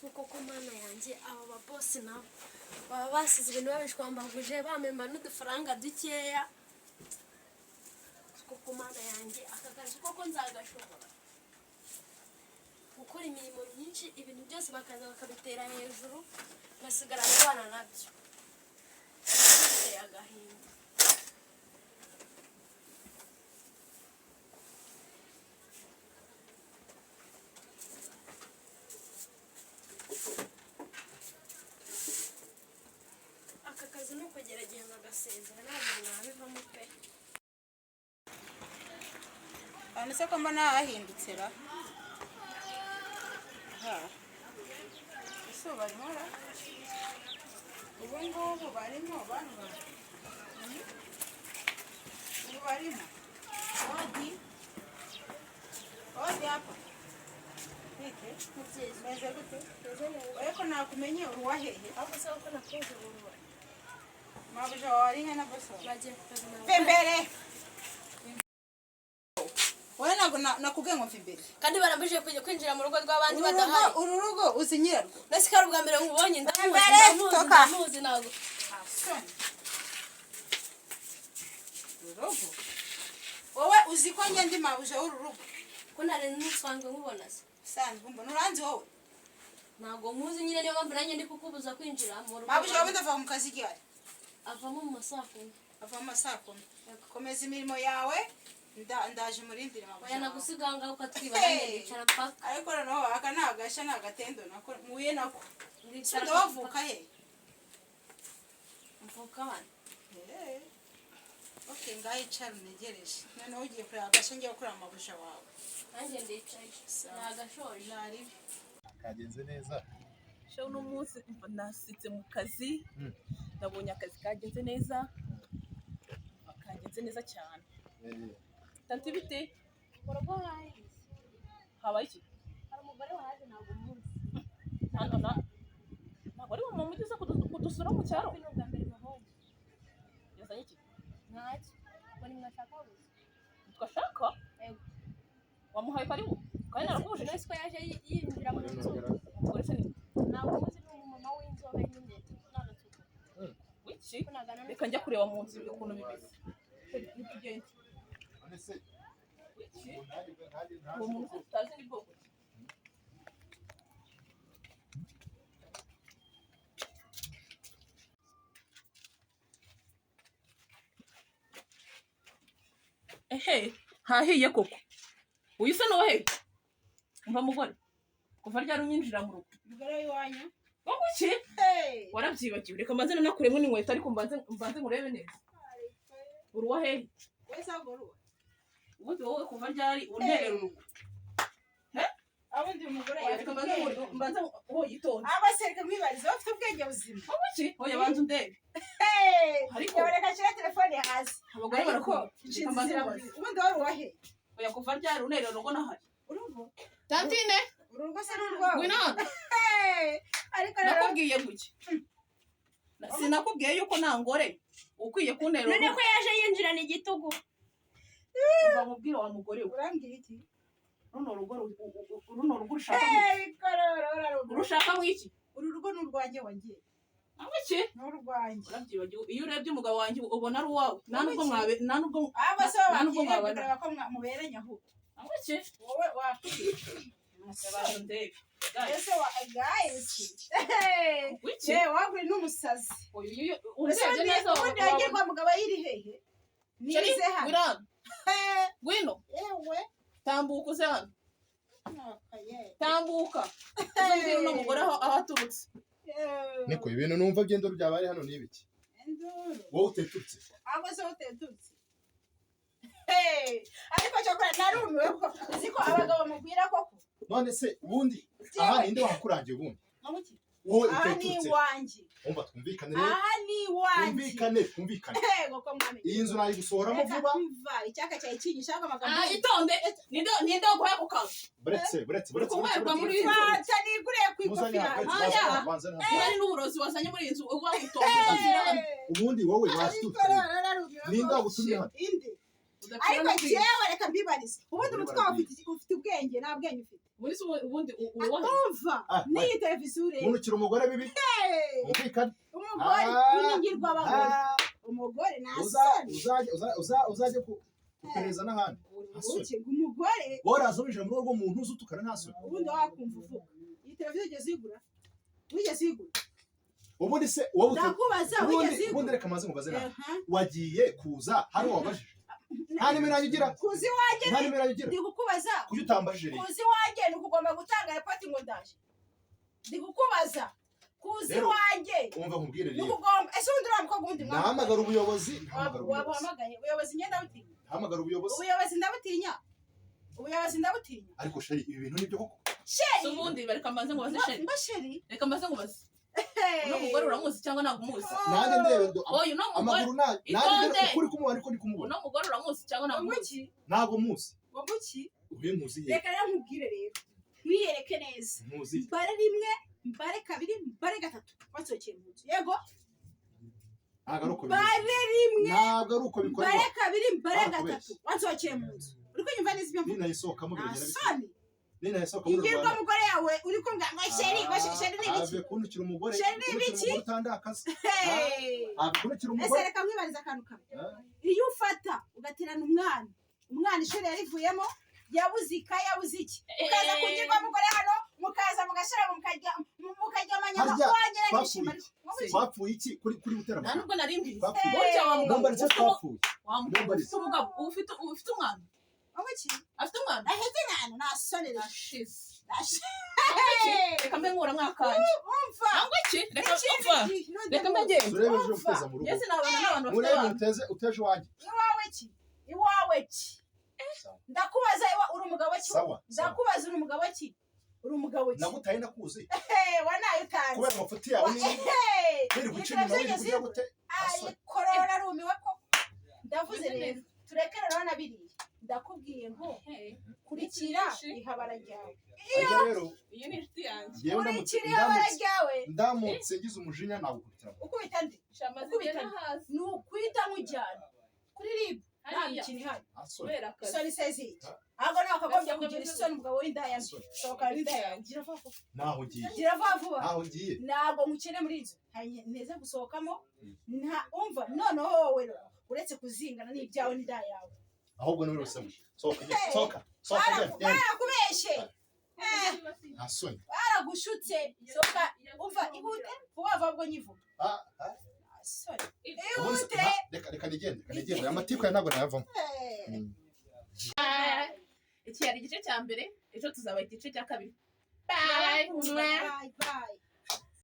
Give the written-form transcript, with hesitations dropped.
kuko ku mana yanjye aba babosi nabo baba basize ibintu babishwambaguje bamemba n'udufaranga dukeya kuko ku mana yanjye aka kazi koko nzagashobora gukora imirimo myinshi ibintu byose bakaza bakabitera hejuru basigara abana nabyo biteye agahinda. Aka kazi ni ukugerageza bagasezera ntabwo nabivamo pe. Hano se ko mbona hahindutse ra ese barimo ra ubu ngubu barimo bano ubu barimo odi hapa nite meze gute weko nakumenye uruwahehe Hapo sawa kuna koze uruwa mabuja wari hena boso baje pembere wana nakubwiye ngo mfimbere kandi barambije kujya kwinjira mu rugo rw'abandi badahari. uru rugo uzinyirarwo Nasikara ubwa mbere nkubonye ndamuzi nago urugo wowe uzi ko njye ndi mabuja w'uru rugo ko nari nutsanzwe nkubona se sanzwe mbona uranzi wowe ntago muzi nyine niyo mpamvu nanjye ndi kukubuza kwinjira mu rugo. mabuja wowe ndava mu kazi ryari avamo mu masaku ava mu masaku komeza imirimo yawe ndaje murindire mabuja oya nagusiganga ukatwibana nicara paka ariko noneho aka nagasha nagatendo nako muye nako ndicara ndavuka he mvuka bana okay ngaho icara unegereje noneho ugiye kureba agasha ngiye gukora mabuja wawe nanjye ndicaye nagashoje nari kagenze neza Sho no munsi nasitse mu kazi nabonye akazi kagenze neza cyane tanti bite urugo hayi habaye iki hari umugore waje ntabwo muzi ntabwo ari mu mugeze kudusura mu cyaro bino bwa mbere mahonje yazanye iki ntacyo bari mwashaka ubuze twashaka yego wamuhaye karibu kandi narakubuje nese ko yaje yinjira mu nzu umugore se ni ntabwo muzi ni umumama w'inzobe nyine none tuko wiki reka njya kureba mu nzu ukuntu bimeze nitugende none se wiki uwo muntu utazi ni bwoko ki ehe hahiye koko uyu se n'uwahe umva mugore kuva ryari unyinjira mu rugo umugore w'iwanyu wowe iki warabyibagiwe reka mbanze nakuremo n'inkweto ariko mbanze murebe neza uruwahe wese agoruwa ubundi wowe kuva ryari unterera urugo abundi umugore reka mbanze uwo yitonze abasereka mwibarize bafite ubwenge buzima wowe iki oya banze undebe ariko reka shira telefone hasi abagore barakora ubundi wari uwahe oya kuva ryari unterera urugo nahari urugo tantine urugo se n'urwawe ngwino ariko nakubwiye guki sinakubwiye yuko nangore ukwiye kuntera none ko yaje yinjirana igitugu uva mubwira wa mugore we urambwira iki runo rugo urushaka mwiki uru rugo ni urwanjye wagiye iki ni urwanjye urabyibagiwe iyo urebye umugabo wanjye ubona ari uwawe nta nubwo abase bababwira ko muberanye ahubwo iki wowe wakwiye abantu ndebe ese guys wiki waguri n'umusazi urebye neza ubundi yagiye kwa mugabo yiri hehe nize hano gwino yewe tambuka uze hano tambuka uzambwira uno mugore aho aturutse niko ibintu numva byendo byabaye hano nibiki wowe utetutse abo se utetutse ariko cyakora narumiwe ko uzi ko abagabo mubwira koko none se ubundi aha ninde wakurangiye ubundi wowe utetutse wanjye umva twumvikane rero aha ni wanjye twumvikane yego ko mwami iyi nzu nayi gusohoramo vuba icyaka cyawe kinyishaka amagambo itonde ninde guha ku kazi buretse kuberwa muri iyi nzu fata niguriye ku ikofi hari n'uburozi wazanye muri iyi nzu uba witonde udapfira hano ubundi wowe wasitutse ninde wagutumye hano ariko jewe reka mbibarize ubundi umutwe wawe ufite ubwenge nta bwenge ufite ubundi uruwahe umva n'iyi televiziyo ureba unukira umugore bibi umvikana umugore w'iningirwa abagore umugore nasoni uzajya kupereza n'ahandi umugore waraza winjira mu rugo rw'umuntu uzi utukana nta soni ubundi wakumva uvuga iyi televiziyo ugeze uyigura wigeze uyigura ubundi se wowe ndakubaza wigeze uyigura ubundi reka maze mubaze nawe wagiye kuza hano wabajije nta nimero yanyigira kuzi iwanjye nta nimero yanyigira ndi kukubaza kuki utambajije rero kuzi iwanjye ni ukugomba gutanga repoti ngo ndaje ndi kukubaza kuzi iwanjye umva nkubwire ni rero ukugomba ese ubundi uriya mukobwa ubundi nahamagara ubuyobozi wabuhamagaye ubuyobozi ngenda butinya nahamagara ubuyobozi ubuyobozi ndabutinya ariko sheri ibi bintu nibyo koko sheri ubundi reka mbanze ngubaze sheri mba sheri reka mbanze ngubaze uno mugore uramuzi cyangwa ntabwo umuzi nanjye ndebe oya uno mugore amaguru nanjye ukuri kumubona ariko ndi kumubona uno mugore uramuzi cyangwa ntabwo umuzi ntabwo muzi wamuki uhe muzi ye reka rero nkubwire rero mwiyereke neza muzi mbare rimwe mbare kabiri mbare gatatu wasohokeye mu nzu yego mbare rimwe ntabwo ari uko bikorwa mbare kabiri mbare gatatu wasohokeye mu nzu uri kunyumva neza ibyo mvuga ninayisohokamo bigenda asoni ninayisohokamo ingirwa umugore yawe uri kumbwira ngo sheri sheri ni ibiki ave kunukira umugore sheri ni ibiki utandakaza ave kunukira ese umugore reka mwibariza akantu kamwe iyo ufata ugaterana umwana ishuri yarivuyemo yabuze ikaye yabuze iki ukaza kugirwa umugore hano mukaza mugashira mukarya amanyama wagera nishima twapfuye iki kuri gutera nta nubwo nari mbizi twapfuye burya wa mugabo ntumbaritse twapfuye ufite umugabo ufite umwana umuki afite umwana ahetse nana nasone nashize nashize reka mbe nkura mwakanje umva ntabwo iki reka umva reka mbe ngende turebe ejo guteza mu rugo yesi nabana n'abantu bafite murebe abana uteje iwanjye iwawe ki ndakubaza uri umugabo ki sawa ndakubaza uri umugabo ki uri umugabo ki nagutaye nakuzi wanaye utanze kubera amafuti yawe ni guca inyuma w'ibyo gute ayi korora rumiwe ko ndavuze rero tureke rero nabiriye ndakubwiye ngo kurikira ihabara ryawe rero iyi ni inshuti yanjye yewe kurikira ihabara ryawe ndamutse ngize umujinya nagukurikira ukubita ndi shamaze igena hasi ni ukwita nkujyana kuri ribu nta mikino ihari kubera akazi isoni sezi ahubwo nawe wakagombye kugira isoni umugabo w'indaya sohokana n'indaya yawe gira vuba vuba naho ngiye gira vuba vuba naho ngiye ntabwo nkukene muri inzu nteze gusohokamo nta umva noneho wowe uretse kuzingana n'ibyawe n'indaya yawe ahubwo niwe rusemo sohoka barakubeshe nta soni baragushutse sohoka umva ihute vuba vuba ubwo nyivuga ihute reka nigende aya matiku ya ntabwo nayavamo iki yari igice cya mbere ejo tuzaba igice cya kabiri bye